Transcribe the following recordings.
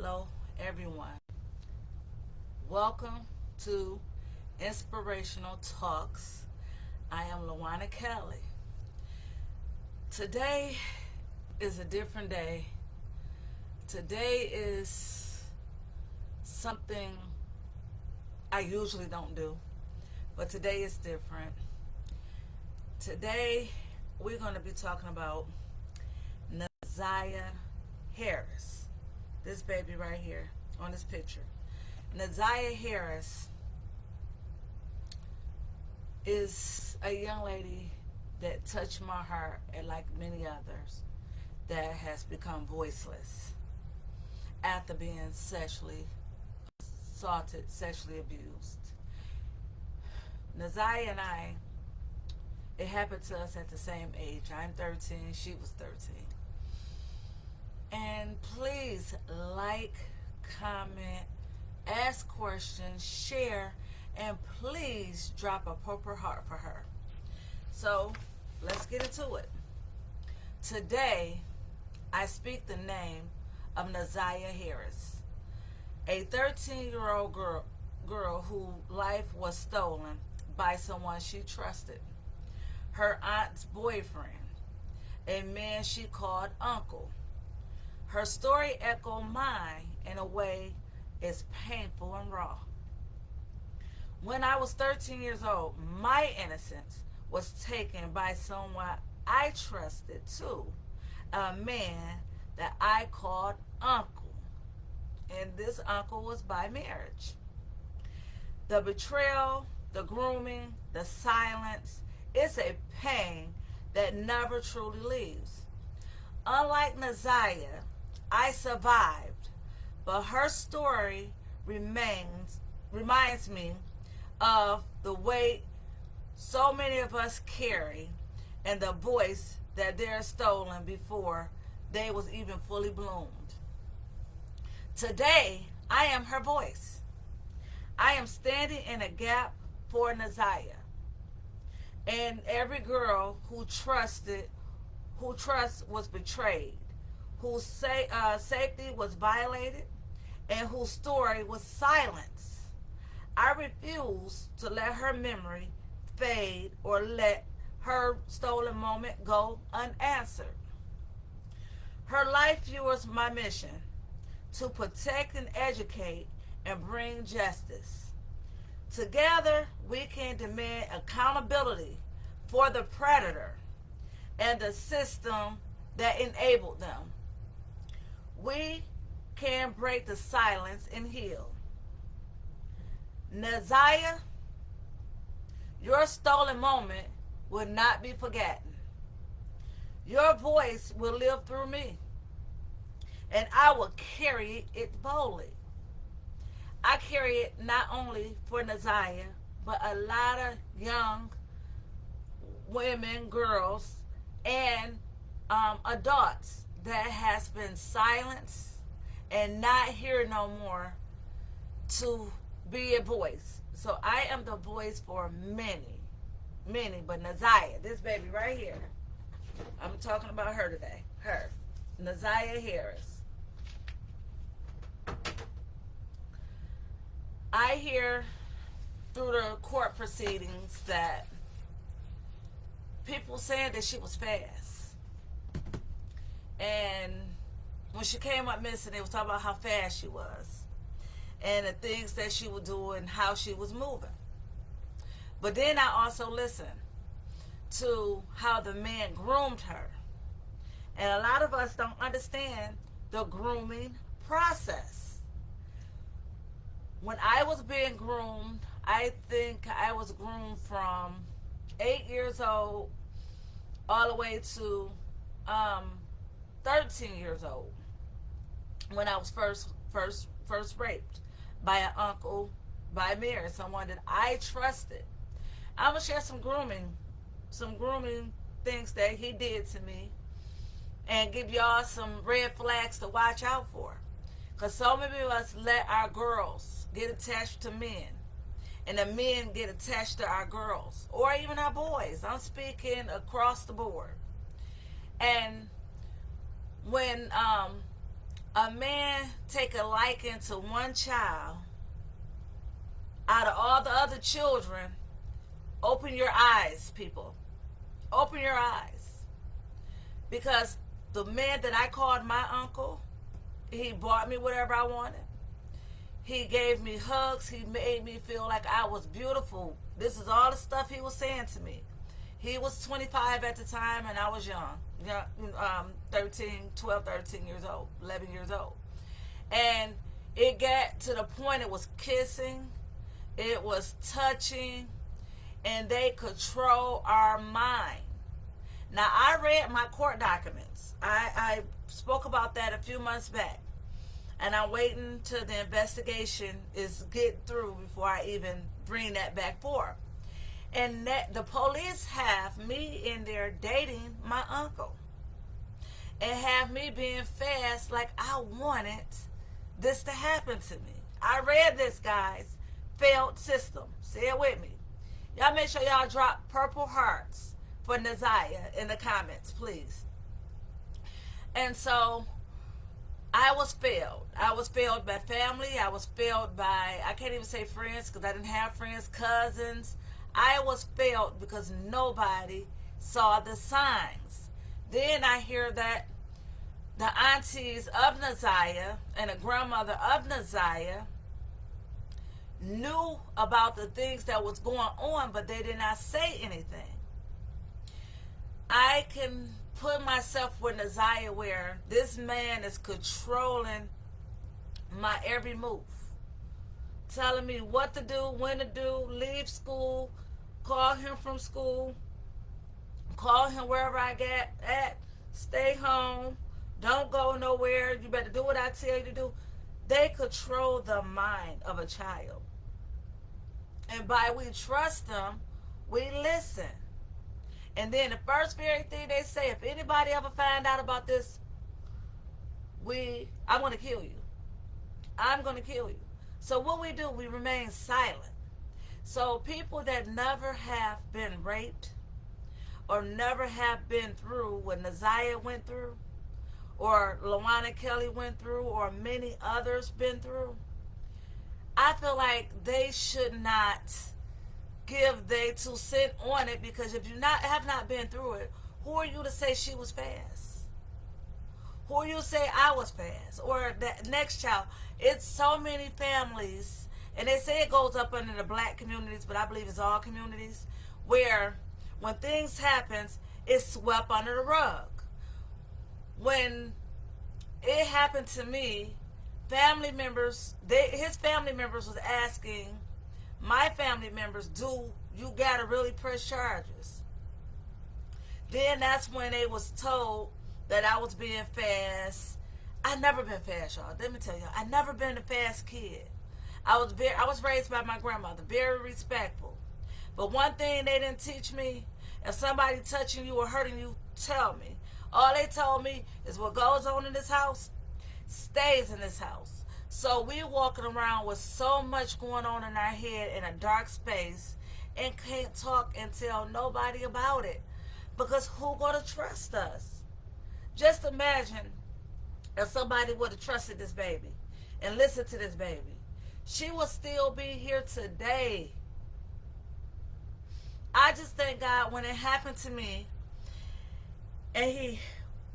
Hello, everyone. Welcome to Inspirational Talks. I am Lawana Kelly. Today is a different day. Today is something I usually don't do, but today is different. Today we're going to be talking about Naziyah Harris. This baby right here on this picture. Naziyah Harris is a young lady that touched my heart, and like many others, that has become voiceless after being sexually assaulted, sexually abused. Naziyah and I, it happened to us at the same age. I'm 13, she was 13. And please like, comment, ask questions, share, and please drop a purple heart for her. So let's get into it. Today, I speak the name of Naziyah Harris, a 13-year-old girl whose life was stolen by someone she trusted, her aunt's boyfriend, a man she called uncle. Her story echoed mine in a way it's painful and raw. When I was 13 years old, my innocence was taken by someone I trusted too, a man that I called uncle. And this uncle was by marriage. The betrayal, the grooming, the silence, it's a pain that never truly leaves. Unlike Naziyah, I survived, but her story reminds me of the weight so many of us carry and the voice that they're stolen before they was even fully bloomed. Today, I am her voice. I am standing in a gap for Naziyah and every girl whose trust was betrayed, whose safety was violated, and whose story was silenced. I refuse to let her memory fade or let her stolen moment go unanswered. Her life fuels my mission to protect and educate and bring justice. Together, we can demand accountability for the predator and the system that enabled them. We can break the silence and heal. Naziyah, your stolen moment will not be forgotten. Your voice will live through me, and I will carry it boldly. I carry it not only for Naziyah, but a lot of young women, girls, and adults that has been silenced and not here no more to be a voice. So I am the voice for many, but Naziyah, this baby right here, I'm talking about her today. Her, Naziyah Harris. I hear through the court proceedings that people saying that she was fast. And when she came up missing, they was talking about how fast she was and the things that she would do and how she was moving. But then I also listened to how the man groomed her. And a lot of us don't understand the grooming process. When I was being groomed, I think I was groomed from 8 years old all the way to 13 years old, when I was first raped by an uncle, by marriage, someone that I trusted. I'm gonna share some grooming things that he did to me, and give y'all some red flags to watch out for. Because so many of us let our girls get attached to men, and the men get attached to our girls, or even our boys. I'm speaking across the board. And when a man take a liking to one child out of all the other children, open your eyes, people. Open your eyes. Because the man that I called my uncle, he bought me whatever I wanted. He gave me hugs. He made me feel like I was beautiful. This is all the stuff he was saying to me. He was 25 at the time, and I was young. 13 years old, 11 years old. And it got to the point it was kissing, it was touching, and they control our mind. Now, I read my court documents. I spoke about that a few months back. And I'm waiting till the investigation is get through before I even bring that back forth. And that the police have me in there dating my uncle. And have me being fast like I wanted this to happen to me. I read this, guys. Failed system. Say it with me. Y'all make sure y'all drop purple hearts for Naziyah in the comments, please. And so I was failed. I was failed by family. I was failed by, I can't even say friends because I didn't have friends, cousins. I was failed because nobody saw the signs. Then I hear that the aunties of Naziyah and the grandmother of Naziyah knew about the things that was going on, but they did not say anything. I can put myself with Naziyah where this man is controlling my every move, telling me what to do, when to do, leave school, call him from school, call him wherever I get at, stay home, don't go nowhere, you better do what I tell you to do. They control the mind of a child. And by we trust them, we listen. And then the first very thing they say, if anybody ever find out about this, I'm going to kill you. I'm going to kill you. So what we do, we remain silent. So people that never have been raped or never have been through what Naziyah went through or LaWanna Kelly went through or many others been through, I feel like they should not give their 2 cents on it, because if you have not been through it, who are you to say she was fast? Who are you to say I was fast? Or the next child? It's so many families, and they say it goes up under the black communities, but I believe it's all communities, where when things happen, it's swept under the rug. When it happened to me, family members, his family members was asking my family members, do you gotta really press charges? Then that's when they was told that I was being fast. I never been fast, y'all. Let me tell you, I never been a fast kid. I was raised by my grandmother, very respectful. But one thing they didn't teach me, if somebody touching you or hurting you, tell me. All they told me is what goes on in this house stays in this house. So we walking around with so much going on in our head in a dark space and can't talk and tell nobody about it, because who gonna trust us? Just imagine if somebody would have trusted this baby and listened to this baby. She would still be here today. I just thank God when it happened to me and he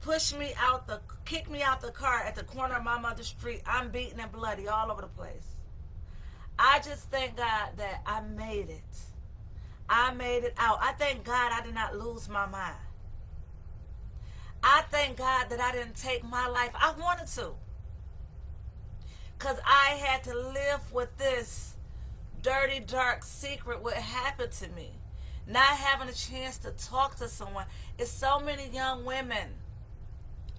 kicked me out the car at the corner of my mother's street. I'm beaten and bloody all over the place. I just thank God that I made it. I made it out. I thank God I did not lose my mind. I thank God that I didn't take my life. I wanted to. Because I had to live with this dirty, dark secret what happened to me. Not having a chance to talk to someone. It's so many young women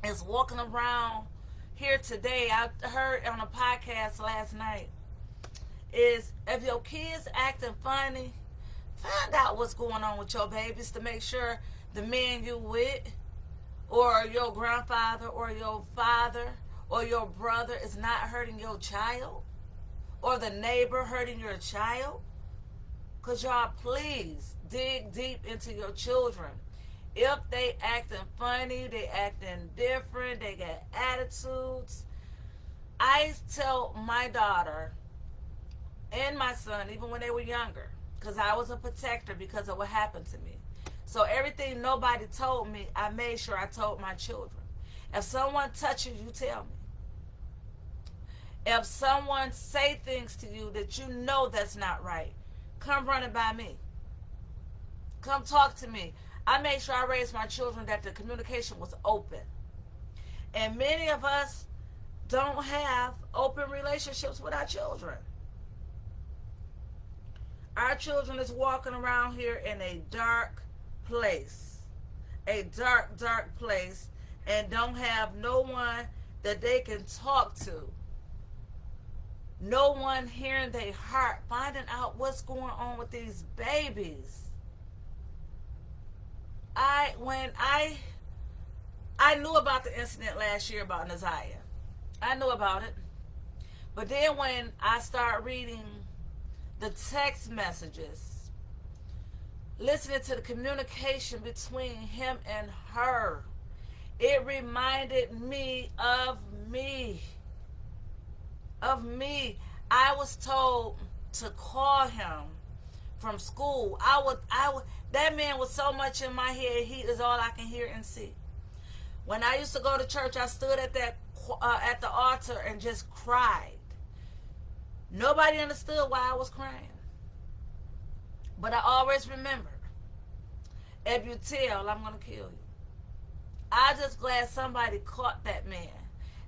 is walking around here today. I heard on a podcast last night, is if your kids acting funny, find out what's going on with your babies to make sure the man you with or your grandfather or your father or your brother is not hurting your child or the neighbor hurting your child. Because y'all, please dig deep into your children. If they acting funny, they acting different, they got attitudes, I tell my daughter and my son, even when they were younger, because I was a protector because of what happened to me. So everything nobody told me, I made sure I told my children. If someone touches you, tell me. If someone say things to you that you know that's not right, come running by me. Come talk to me. I made sure I raised my children that the communication was open. And many of us don't have open relationships with our children. Our children is walking around here in a dark place. A dark, dark place. And don't have no one that they can talk to. No one hearing their heart, finding out what's going on with these babies. I knew about the incident last year about Naziyah. I knew about it. But then when I started reading the text messages, listening to the communication between him and her, it reminded me of me. Of me. I was told to call him from school. That man was so much in my head, he is all I can hear and see. When I used to go to church, I stood at the altar and just cried. Nobody understood why I was crying. But I always remember, if you tell, I'm going to kill you. I'm just glad somebody caught that man.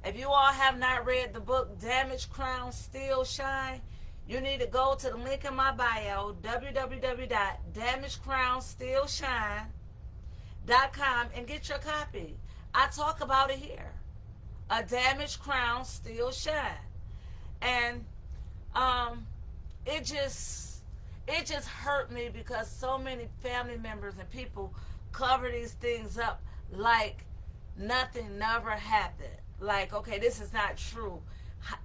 If you all have not read the book, Damaged Crown Still Shine, you need to go to the link in my bio, www.damagedcrownstillshine.com, and get your copy. I talk about it here. A damaged crown still shine. And it just hurt me because so many family members and people cover these things up like nothing never happened. Like, okay, this is not true.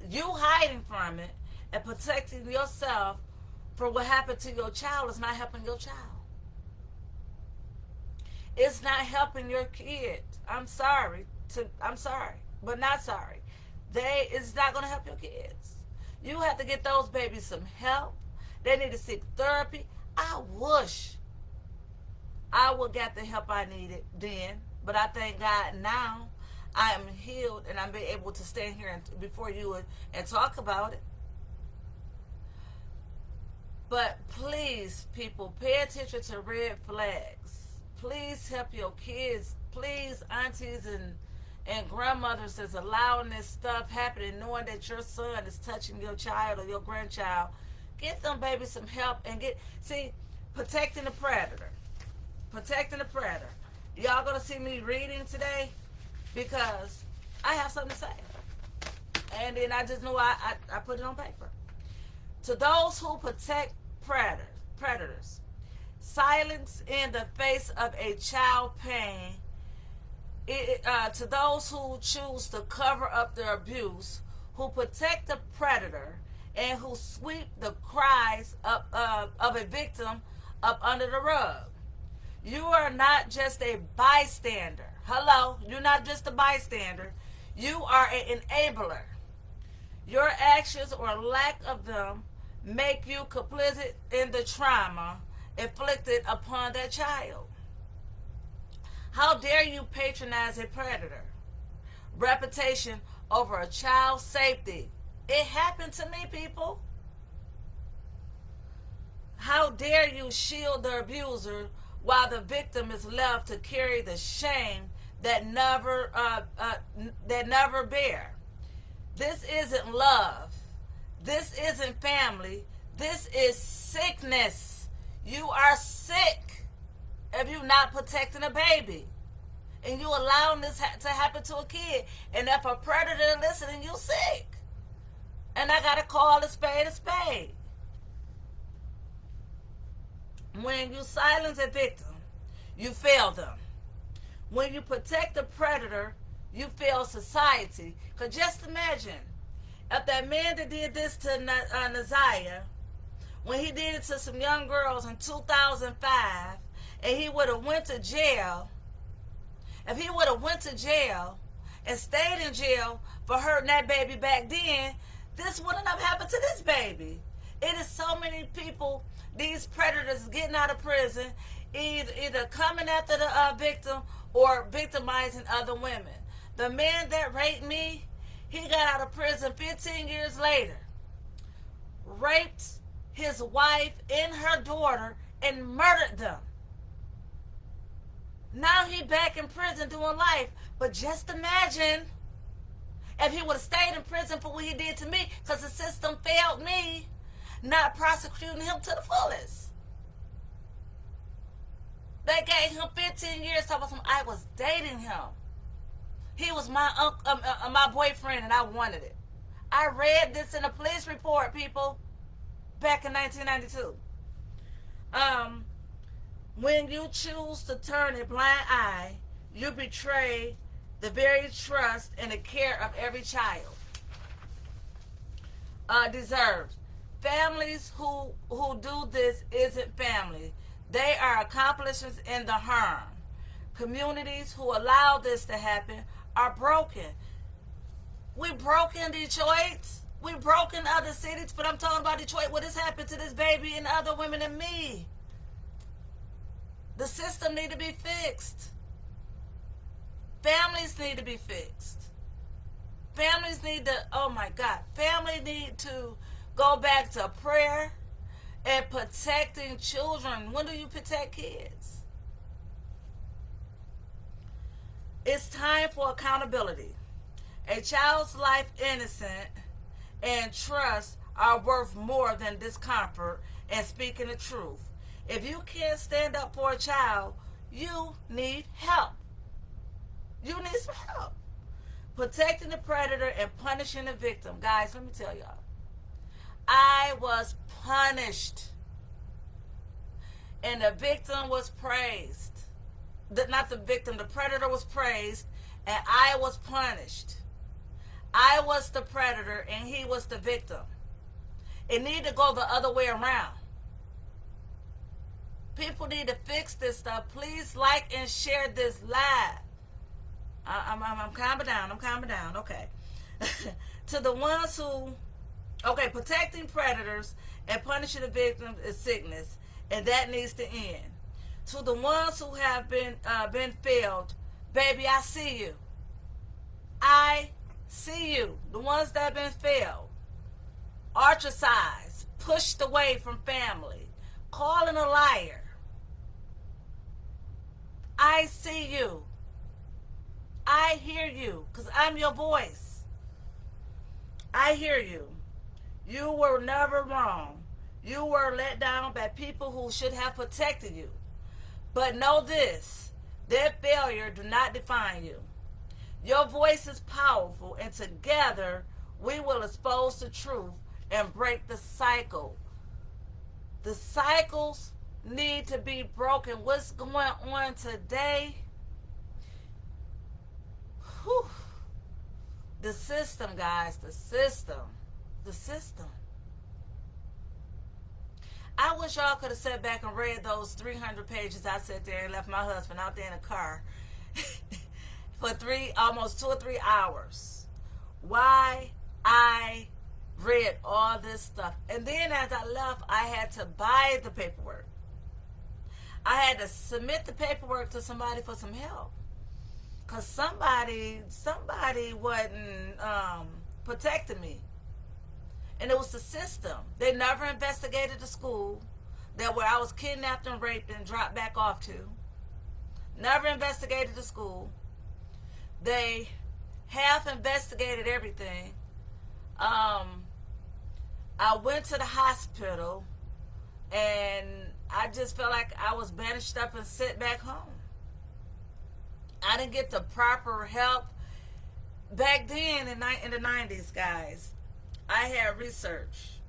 You hiding from it and protecting yourself from what happened to your child is not helping your child. It's not helping your kids. I'm sorry, but not sorry. It's not going to help your kids. You have to get those babies some help. They need to seek therapy. I wish I would get the help I needed then, but I thank God now I am healed and I'm able to stand here before you and talk about it. But please, people, pay attention to red flags. Please help your kids. Please, aunties and grandmothers is allowing this stuff happening, knowing that your son is touching your child or your grandchild. Get them babies some help and protecting the predator. Protecting the predator. Y'all gonna see me reading today because I have something to say. And then I just knew I put it on paper. To those who protect predators, silence in the face of a child pain, to those who choose to cover up their abuse, who protect the predator, and who sweep the cries of a victim up under the rug. You are not just a bystander. Hello, you're not just a bystander. You are an enabler. Your actions or lack of them make you complicit in the trauma inflicted upon that child. How dare you patronize a predator? Reputation over a child's safety. It happened to me, people. How dare you shield the abuser while the victim is left to carry the shame that never bear? This isn't love. This isn't family. This is sickness. You are sick if you're not protecting a baby. And you allowing this to happen to a kid. And if a predator listening, you sick. And I got to call a spade a spade. When you silence a victim, you fail them. When you protect the predator, you fail society. Because just imagine, if that man that did this to Naziyah, when he did it to some young girls in 2005, and he would have went to jail, if he would have went to jail and stayed in jail for hurting that baby back then, this wouldn't have happened to this baby. It is so many people, these predators getting out of prison, either coming after the victim or victimizing other women. The man that raped me, he got out of prison 15 years later, raped his wife and her daughter and murdered them. Now he back in prison doing life. But just imagine if he would have stayed in prison for what he did to me, because the system failed me, not prosecuting him to the fullest. They gave him 15 years talking about I was dating him. He was my boyfriend and I wanted it. I read this in a police report, people, back in 1992. When you choose to turn a blind eye, you betray the very trust and the care of every child deserves. Families who do this isn't family. They are accomplices in the harm. Communities who allow this to happen are broken. We broke in Detroit. We broke in other cities, but I'm talking about Detroit. What has happened to this baby and other women and me? The system need to be fixed. Families need to be fixed. Families need to, oh my God, families need to go back to prayer and protecting children. When do you protect kids? It's time for accountability. A child's life, innocence, and trust are worth more than discomfort and speaking the truth. If you can't stand up for a child, you need help. You need some help. Protecting the predator and punishing the victim. Guys, let me tell y'all. I was punished. And the victim was praised. Not the victim, the predator was praised, and I was punished. I was the predator, and he was the victim. It needed to go the other way around. People need to fix this stuff. Please like and share this live. I'm calming down. I'm calming down. Okay. To the ones who, protecting predators and punishing the victims is sickness, and that needs to end. To the ones who have been failed, baby, I see you. I see you. The ones that have been failed, ostracized, pushed away from family, calling a liar. I see you. I hear you, because I'm your voice. I hear you. You were never wrong. You were let down by people who should have protected you. But know this, their failure do not define you. Your voice is powerful, and together we will expose the truth and break the cycle. The cycles need to be broken. What's going on today? Whew. The system, guys, the system. I wish y'all could have sat back and read those 300 pages I sat there and left my husband out there in the car for almost 2 or 3 hours. Why I read all this stuff. And then as I left, I had to buy the paperwork. I had to submit the paperwork to somebody for some help. Because somebody wasn't protecting me. And it was the system. They never investigated the school where I was kidnapped and raped and dropped back off to. Never investigated the school. They half investigated everything. I went to the hospital and I just felt like I was banished up and sent back home. I didn't get the proper help. Back then in the 90s, guys, I had research.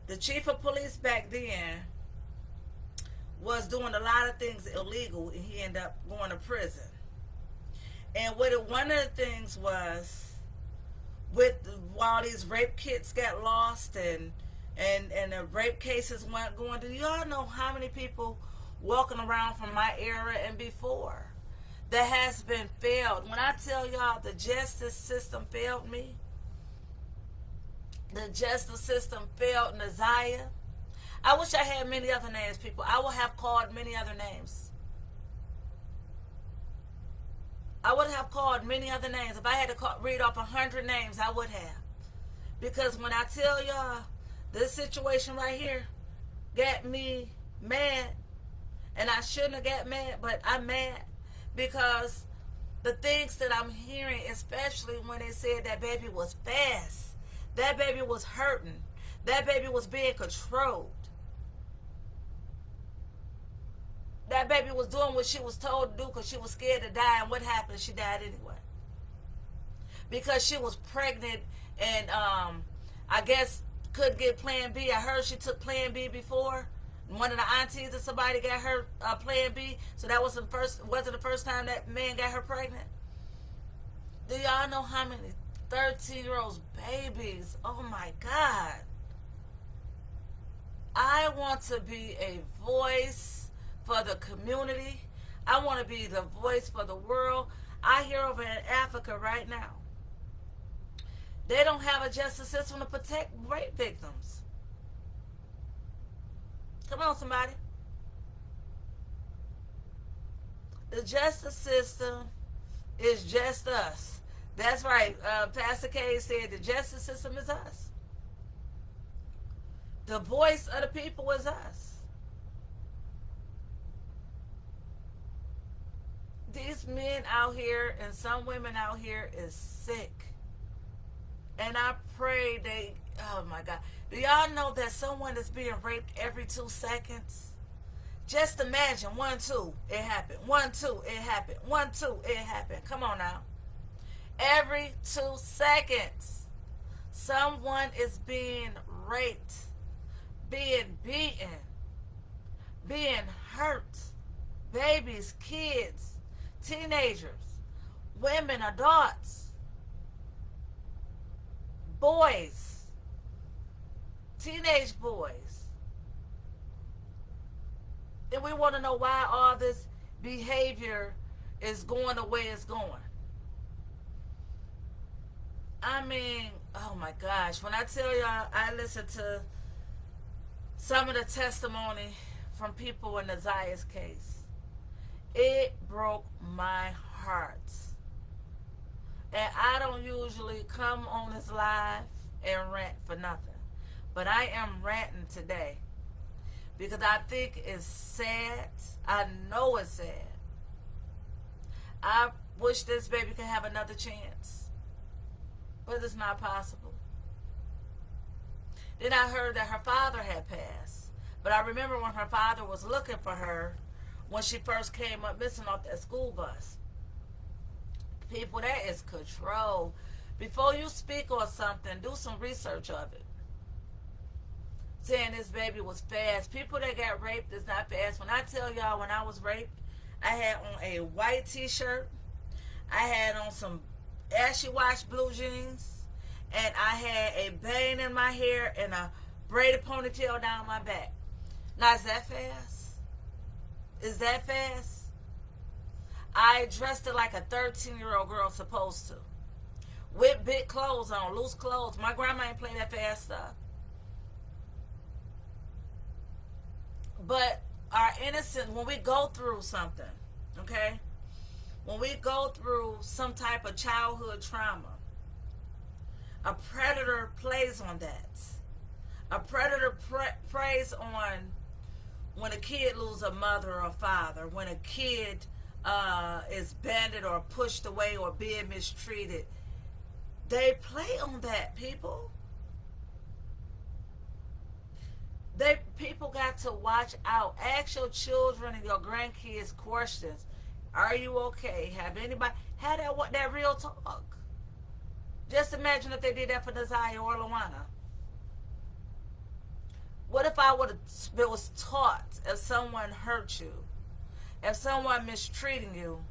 The chief of police back then was doing a lot of things illegal, and he ended up going to prison. And one of the things was, while these rape kits got lost and the rape cases weren't going, do y'all know how many people walking around from my era and before that has been failed. When I tell y'all the justice system failed me, the justice system failed Naziyah. I wish I had many other names, people. I would have called many other names. I would have called many other names. If I had to read off 100 names, I would have. Because when I tell y'all, this situation right here got me mad. And I shouldn't have got mad, but I'm mad. Because the things that I'm hearing, especially when they said that baby was fast, that baby was hurting, that baby was being controlled, that baby was doing what she was told to do because she was scared to die. And what happened? She died anyway. Because she was pregnant and I guess couldn't get Plan B. I heard she took Plan B before. One of the aunties or somebody got her Plan B. So that wasn't the first time that man got her pregnant. Do y'all know how many 13-year-old babies? Oh my God. I want to be a voice for the community. I want to be the voice for the world. I hear over in Africa right now, they don't have a justice system to protect rape victims. Come on, somebody. The justice system is just us. That's right. Pastor K said the justice system is us. The voice of the people is us. These men out here and some women out here is sick. And I pray they, oh my God. Do y'all know that someone is being raped every 2 seconds? Just imagine, 1, 2, it happened. 1, 2, it happened. 1, 2, it happened. Come on now. Every 2 seconds, someone is being raped, being beaten, being hurt. Babies, kids, teenagers, women, adults, boys, teenage boys. And we want to know why all this behavior is going the way it's going. I mean, oh my gosh. When I tell y'all, I listened to some of the testimony from people in Naziyah's case. It broke my heart. And I don't usually come on this live and rant for nothing. But I am ranting today because I think it's sad. I know it's sad. I wish this baby could have another chance. But it's not possible. Then I heard that her father had passed. But I remember when her father was looking for her when she first came up missing off that school bus. People, that is control. Before you speak on something, do some research of it. Saying this baby was fast. People that got raped is not fast. When I tell y'all, when I was raped, I had on a white t-shirt. I had on some ashy washed blue jeans. And I had a bang in my hair and a braided ponytail down my back. Now, is that fast? Is that fast? I dressed it like a 13-year-old girl supposed to. With big clothes on, loose clothes. My grandma ain't play that fast stuff. But our innocence, when we go through something, okay? When we go through some type of childhood trauma, a predator plays on that. A predator preys on when a kid loses a mother or father, when a kid is banded or pushed away or being mistreated. They play on that, people. People got to watch out. Ask your children and your grandkids questions. Are you okay? Have anybody had that real talk? Just imagine if they did that for Naziyah or Luana. What if I was taught, if someone hurt you, if someone mistreating you,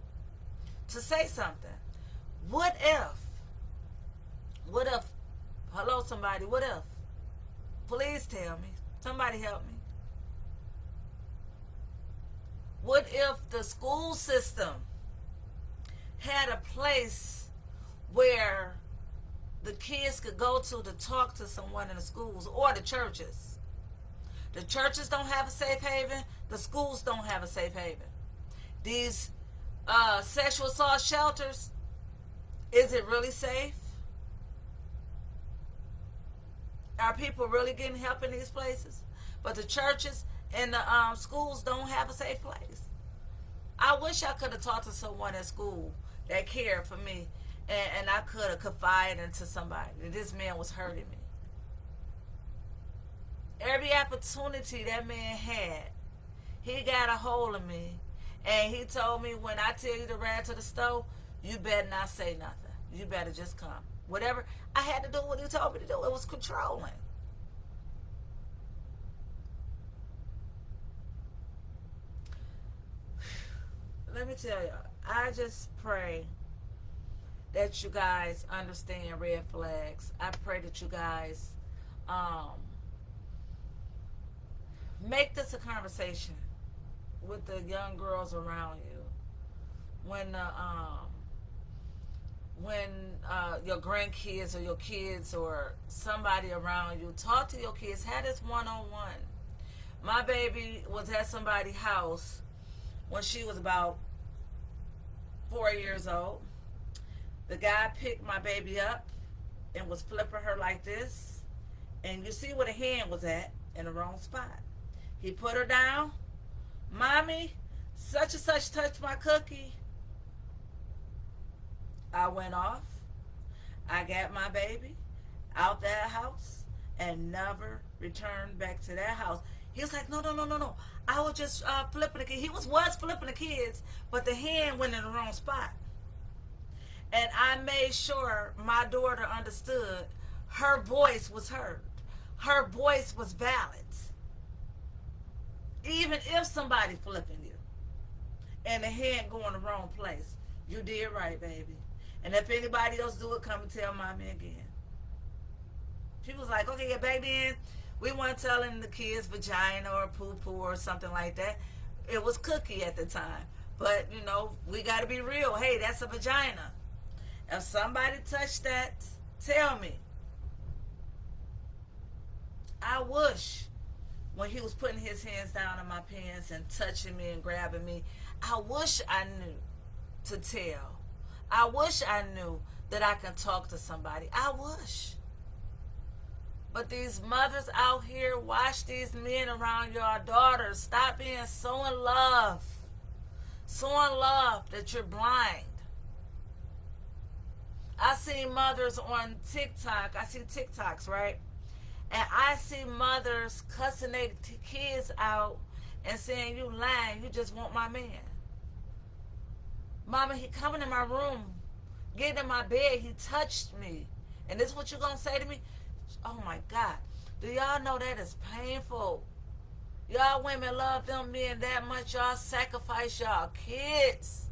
to say something? What if, hello somebody, what if? Please tell me. Somebody help me. What if the school system had a place where the kids could go to talk to someone in the schools or the churches. The churches don't have a safe haven. The schools don't have a safe haven. These sexual assault shelters, is it really safe? Are people really getting help in these places? But the churches and the schools don't have a safe place. I wish I could have talked to someone at school that cared for me, and I could have confided into somebody that this man was hurting me. Every opportunity that man had, he got a hold of me, and he told me, when I tell you to run to the store, you better not say nothing. You better just come. Whatever. I had to do what he told me to do. It was controlling. Let me tell you, I just pray that you guys understand red flags. I pray that you guys make this a conversation with the young girls around you. When your grandkids or your kids or somebody around you, talk to your kids. Have this one-on-one. My baby was at somebody's house when she was about 4 years old. The guy picked my baby up and was flipping her like this. And you see where the hand was at, in the wrong spot. He put her down. Mommy, such and such touched my cookie. I went off. I got my baby out that house and never returned back to that house. He was like, no. I was just flipping the kids. He was flipping the kids, but the hand went in the wrong spot. And I made sure my daughter understood her voice was heard. Her voice was valid. Even if somebody flipping you and the hand going the wrong place, you did right, baby. And if anybody else do it, come and tell mommy again. She was like, okay, yeah, back then, we weren't telling the kids vagina or poo-poo or something like that. It was cookie at the time. But, you know, we got to be real. Hey, that's a vagina. If somebody touched that, tell me. I wish when he was putting his hands down on my pants and touching me and grabbing me, I wish I knew to tell. I wish I knew that I can talk to somebody. I wish. But these mothers out here, watch these men around your daughters. Stop being so in love. So in love that you're blind. I see mothers on TikTok. I see TikToks, right? And I see mothers cussing their kids out and saying, you lying, you just want my man. Mama, he coming in my room, getting in my bed, he touched me. And this is what you're going to say to me? Oh my God. Do y'all know that is painful? Y'all women love them men that much. Y'all sacrifice y'all kids,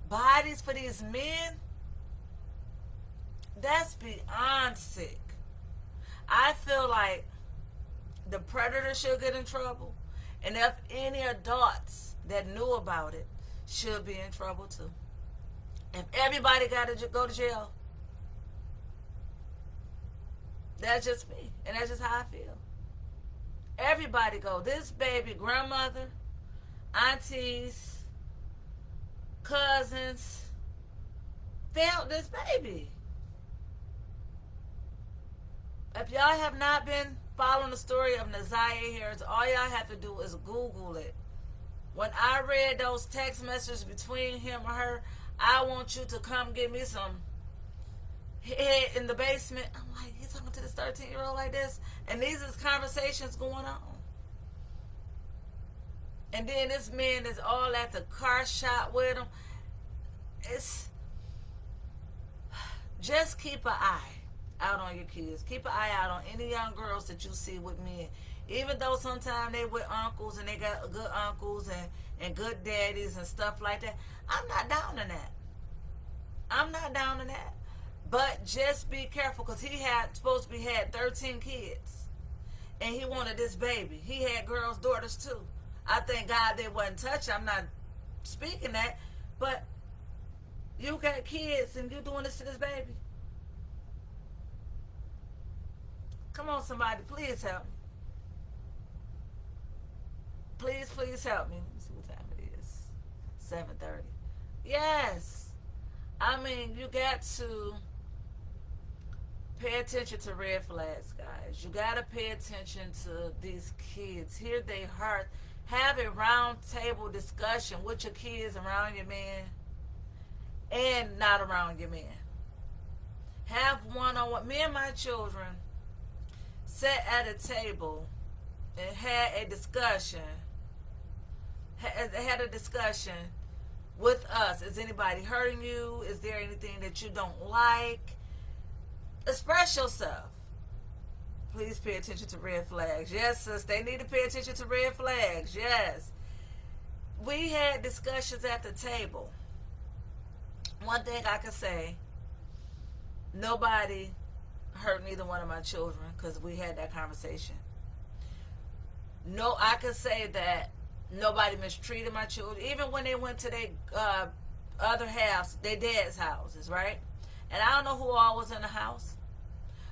bodies for these men? That's beyond sick. I feel like the predator should get in trouble. And if any adults that knew about it should be in trouble too. If everybody got to go to jail, that's just me. And that's just how I feel. Everybody go. This baby, grandmother, aunties, cousins, failed this baby. If y'all have not been following the story of Naziyah Harris, all y'all have to do is Google it. When I read those text messages between him and her, I want you to come get me some head in the basement. I'm like, he's talking to this 13-year-old like this? And these is conversations going on. And then this man is all at the car shop with him. It's just keep an eye out on your kids. Keep an eye out on any young girls that you see with men. Even though sometimes they with uncles and they got good uncles and good daddies and stuff like that. I'm not down in that. I'm not down in that. But just be careful, because he had 13 kids. And he wanted this baby. He had girls, daughters too. I thank God they wasn't touched. I'm not speaking that. But You got kids and you doing this to this baby? Come on, somebody, please help me. Please, please help me. Let me see what time it is. 7:30. Yes. I mean, you got to pay attention to red flags, guys. You got to pay attention to these kids. Hear their heart. Have a round table discussion with your kids around your man and not around your man. Have one-on-one. Me and my children sat at a table and had a discussion. Had a discussion with us. Is anybody hurting you? Is there anything that you don't like? Express yourself. Please pay attention to red flags. Yes, sis, they need to pay attention to red flags. Yes. We had discussions at the table. One thing I can say, nobody hurt neither one of my children because we had that conversation. No, I could say that nobody mistreated my children. Even when they went to their other halves, their dad's houses, right? And I don't know who all was in the house.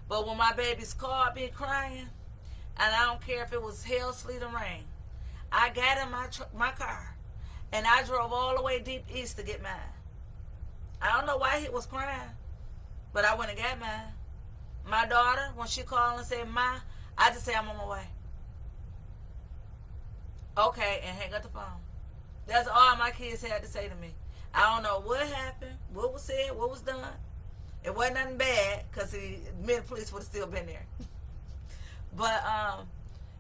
But when my babies called me crying, and I don't care if it was hail, sleet, or rain, I got in my car, and I drove all the way deep east to get mine. I don't know why he was crying, but I went and got mine. My daughter, when she called and said, "Ma," I just say, "I'm on my way." Okay, and hang up the phone. That's all my kids had to say to me. I don't know what happened, what was said, what was done. It wasn't nothing bad, because me and the police would have still been there. But,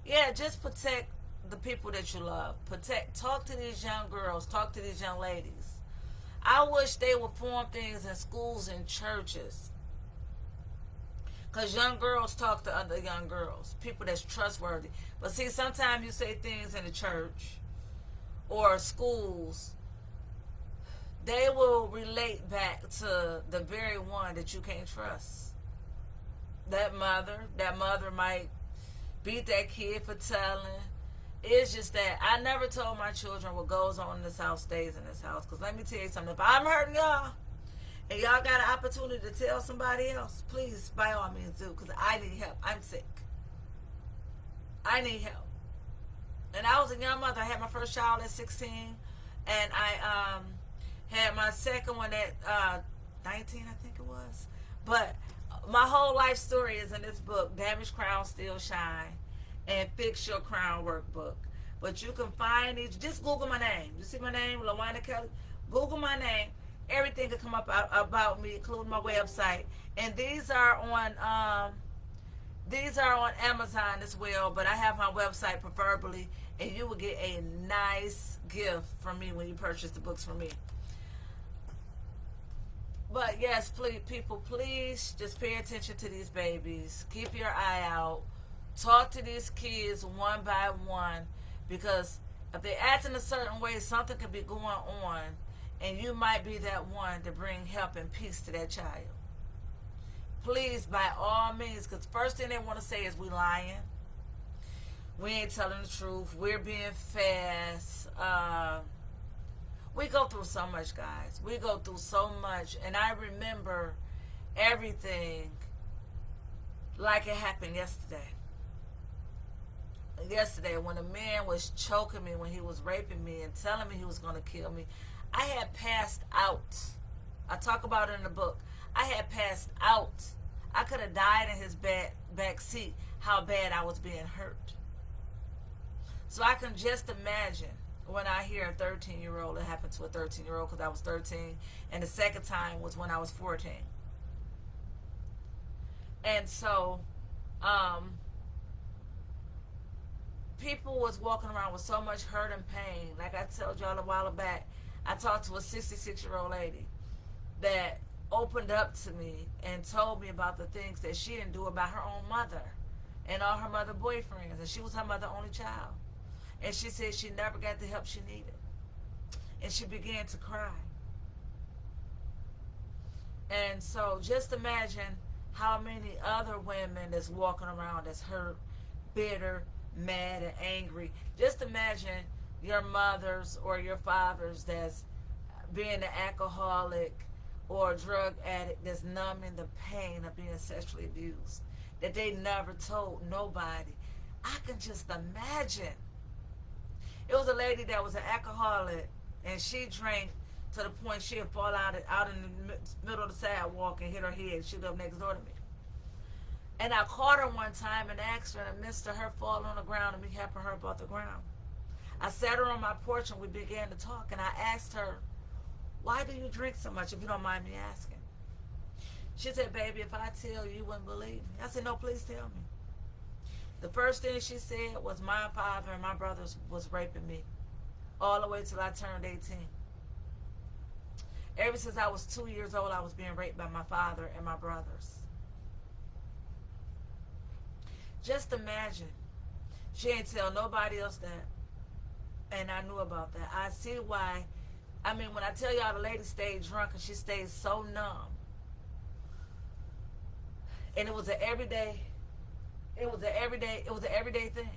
yeah, just protect the people that you love. Talk to these young girls. Talk to these young ladies. I wish they would form things in schools and churches. Because young girls talk to other young girls. People that's trustworthy. But see, sometimes you say things in the church or schools, they will relate back to the very one that you can't trust. That mother might beat that kid for telling. It's just that I never told my children what goes on in this house stays in this house. Because let me tell you something. If I'm hurting y'all and y'all got an opportunity to tell somebody else, please, by all means, do. Because I need help. I'm sick. I need help. And I was a young mother. I had my first child at 16. And I had my second one at 19, I think it was. But my whole life story is in this book, Damaged Crown Still Shine, and Fix Your Crown Workbook. But you can find these. Just Google my name. You see my name, LaWanda Kelly? Google my name. Everything can come up about me, including my website. And these are on Amazon as well. But I have my website preferably, and you will get a nice gift from me when you purchase the books from me. But yes, please, people, please just pay attention to these babies. Keep your eye out. Talk to these kids one by one, because if they act in a certain way, something could be going on, and you might be that one to bring help and peace to that child. Please, by all means, because first thing they want to say is we lying. We ain't telling the truth. We're being fast. We go through so much, guys. We go through so much. And I remember everything like it happened yesterday. Yesterday, when a man was choking me when he was raping me and telling me he was going to kill me, I had passed out. I talk about it in the book. I had passed out. I could have died in his back seat, how bad I was being hurt. So I can just imagine when I hear a 13-year-old, it happened to a 13-year-old because I was 13, and the second time was when I was 14. And so, people was walking around with so much hurt and pain. Like I told y'all a while back, I talked to a 66-year-old lady that opened up to me and told me about the things that she didn't do about her own mother and all her mother boyfriends, and she was her mother only child. And she said she never got the help she needed. And she began to cry. And so just imagine how many other women that's walking around that's hurt, bitter, mad, and angry. Just imagine your mothers or your fathers that's being an alcoholic, or a drug addict that's numbing the pain of being sexually abused that they never told nobody. I can just imagine. It was a lady that was an alcoholic, and she drank to the point she'd fall out in the middle of the sidewalk and hit her head. She lived next door to me. And I caught her one time and asked her, in the midst of her falling on the ground and me helping her above the ground. I sat her on my porch and we began to talk, and I asked her, why do you drink so much, if you don't mind me asking? She said, baby, if I tell you, you wouldn't believe me. I said, no, please tell me. The first thing she said was my father and my brothers was raping me all the way till I turned 18. Ever since I was 2 years old, I was being raped by my father and my brothers. Just imagine. She ain't tell nobody else that. And I knew about that. I see why. I mean, when I tell y'all the lady stayed drunk and she stayed so numb. And it was an everyday thing.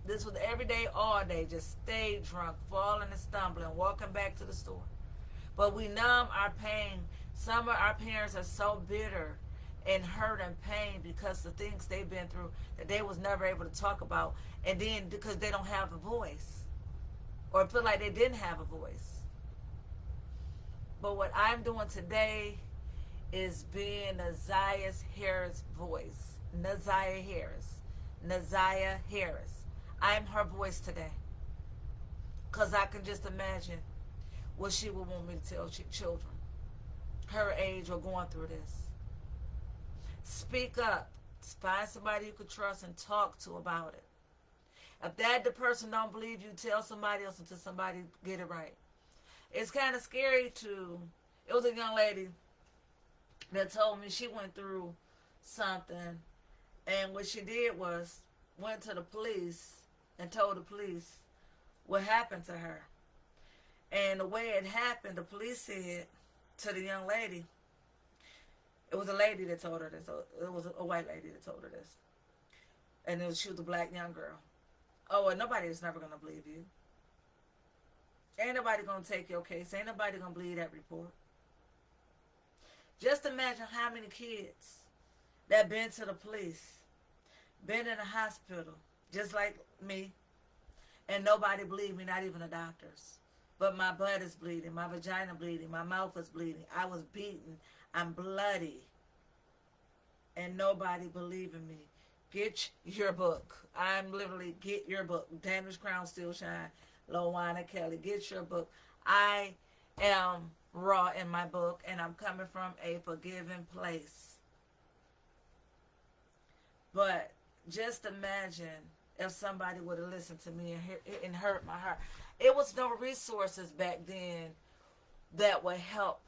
This was every day, all day, just stay drunk, falling and stumbling, walking back to the store. But we numb our pain. Some of our parents are so bitter and hurt and pain because the things they've been through that they was never able to talk about, and then because they don't have a voice or feel like they didn't have a voice. But what I'm doing today is being Naziyah Harris' voice. Naziyah Harris. Naziyah Harris. I'm her voice today. Because I can just imagine what she would want me to tell children her age or going through this. Speak up. Find somebody you can trust and talk to about it. If the person don't believe you, tell somebody else until somebody get it right. It's kind of scary to... It was a young lady that told me she went through something, and what she did was went to the police and told the police what happened to her. And the way it happened, the police said to the young lady, it was a lady that told her this. It was a white lady that told her this. And she was a black young girl. Oh, and nobody is never going to believe you. Ain't nobody going to take your case. Ain't nobody going to believe that report. Just imagine how many kids that been to the police, been in a hospital, just like me, and nobody believed me, not even the doctors. But my butt is bleeding, my vagina bleeding, my mouth is bleeding. I was beaten, I'm bloody, and nobody believing me. Get your book. I'm literally, get your book. Damaged Crown Still Shine. Lowana Kelly. Get your book. I am raw in my book, and I'm coming from a forgiving place. But just imagine if somebody would have listened to me and hurt my heart. It was no resources back then that would help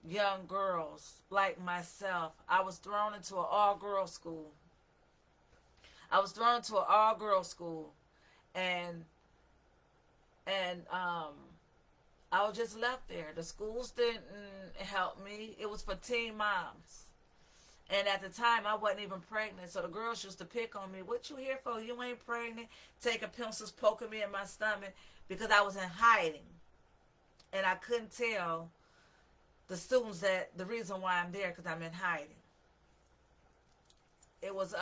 young girls like myself. I was thrown into an all-girls school. I and I was just left there. The schools didn't help me. It was for teen moms. And at the time, I wasn't even pregnant. So the girls used to pick on me. What you here for? You ain't pregnant. Taking pencils, poking me in my stomach because I was in hiding. And I couldn't tell the students that the reason why I'm there because I'm in hiding. It was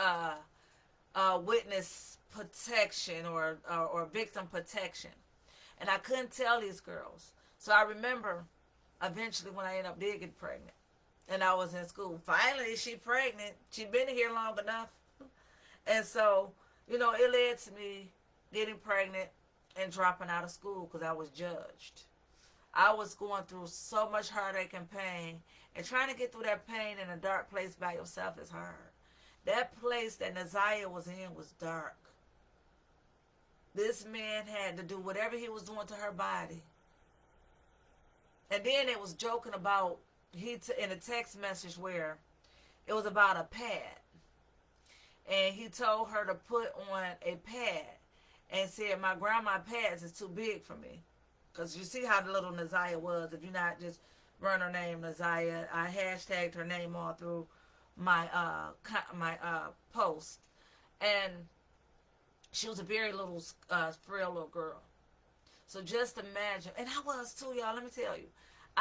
witness protection or victim protection. And I couldn't tell these girls. So I remember eventually when I ended up did get pregnant. And I was in school. Finally, she pregnant. She'd been here long enough. And so, it led to me getting pregnant and dropping out of school because I was judged. I was going through so much heartache and pain. And trying to get through that pain in a dark place by yourself is hard. That place that Naziyah was in was dark. This man had to do whatever he was doing to her body. And then it was joking about, in a text message where it was about a pad. And he told her to put on a pad and said, my grandma pads is too big for me. Because you see how the little Naziyah was. If you're not just run her name Naziyah, I hashtagged her name all through my post. And she was a very little, frail little girl. So just imagine, and I was too, y'all, let me tell you.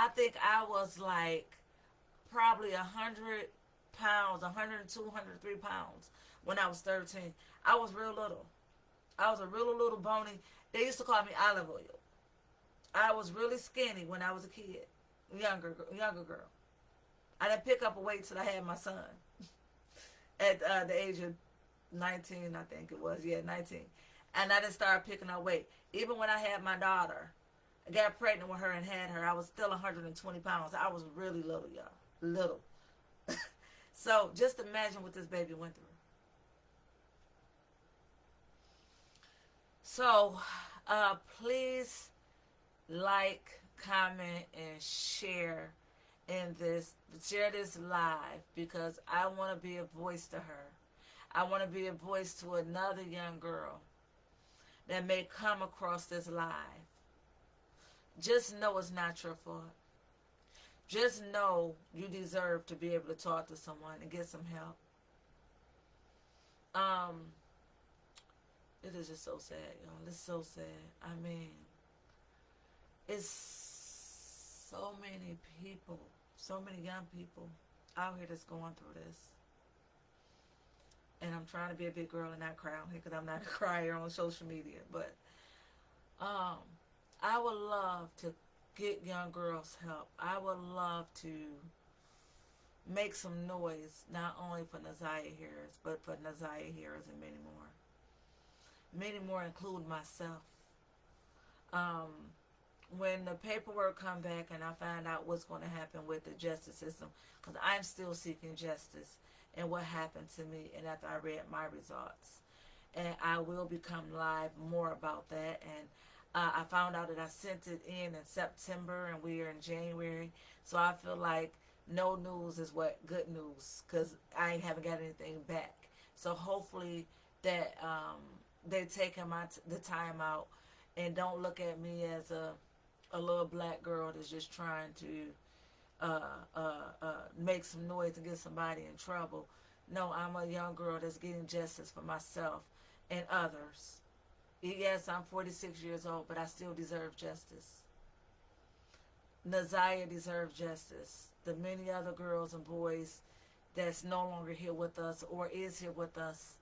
I think I was like probably 100 pounds, 102, 103 pounds when I was 13. I was real little. I was a real little bony. They used to call me olive oil. I was really skinny when I was a kid, younger girl. I didn't pick up a weight till I had my son at the age of 19, I think it was. Yeah, 19. And I didn't start picking up weight. Even when I had my daughter, I got pregnant with her and had her, I was still 120 pounds. I was really little, y'all. Little. So just imagine what this baby went through. So please like, comment, and share share this live, because I want to be a voice to her. I want to be a voice to another young girl that may come across this live. Just know it's not your fault. Just know you deserve to be able to talk to someone and get some help. It is just so sad, y'all. It's so sad. I mean, it's so many people, so many young people out here that's going through this. And I'm trying to be a big girl and not cry on here, because I'm not a crier on social media. But I would love to get young girls help. I would love to make some noise, not only for Naziyah Harris, but for Naziyah Harris and many more. Many more, include myself. When the paperwork come back and I find out what's going to happen with the justice system, because I'm still seeking justice and what happened to me, and after I read my results, and I will become live more about that. And I found out that I sent it in September and we are in January, so I feel like no news is what good news, because I haven't got anything back. So hopefully that they're taking the time out and don't look at me as a little black girl that's just trying to make some noise and get somebody in trouble. No, I'm a young girl that's getting justice for myself and others. Yes, I'm 46 years old, but I still deserve justice. Naziyah deserves justice. The many other girls and boys that's no longer here with us or is here with us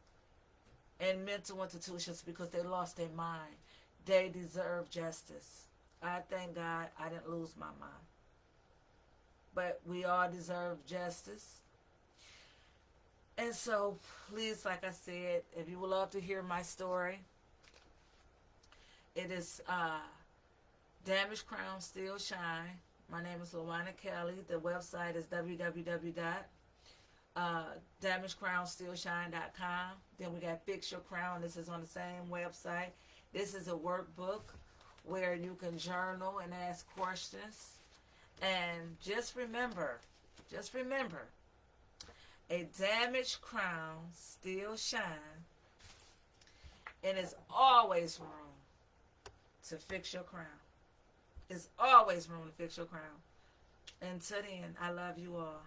in mental institutions because they lost their mind, they deserve justice. I thank God I didn't lose my mind. But we all deserve justice. And so, please, like I said, if you would love to hear my story, it is Damaged Crown Still Shine. My name is LaWanna Kelly. The website is www.damagedcrownstillshine.com. Then we got Fix Your Crown. This is on the same website. This is a workbook where you can journal and ask questions. And just remember, a damaged crown still shines, and there's always room to fix your crown. There's always room to fix your crown. Until then, I love you all.